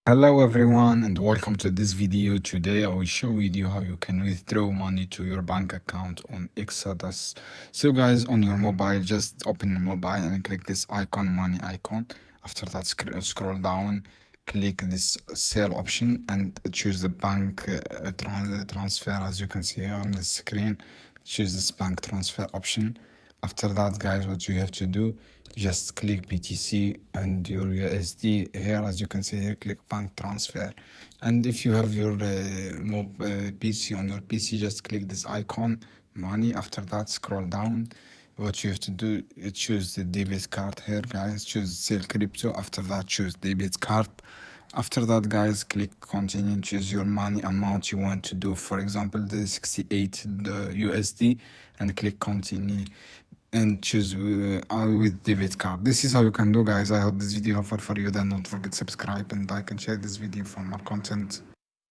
Hello everyone and welcome to this video. Today I will show you how you can withdraw money to your bank account on Exodus. So guys, on your mobile, just open your mobile and click this icon, money icon. After that, scroll down, click this sale option and choose the bank transfer. As you can see here on the screen, choose this bank transfer option. After that, guys, what you have to do, just click BTC and your USD here. As you can see here, click bank transfer. And if you have your PC on your PC, just click this icon, money. After that, scroll down. What you have to do, choose the debit card here, guys. Choose sell crypto. After that, choose debit card. After that, guys, click continue, choose your money amount you want to do. For example, the 68 USD, and click continue and choose with debit card. This is how you can do, guys. I hope this video helpful for you. Then don't forget subscribe and like and share this video for more content.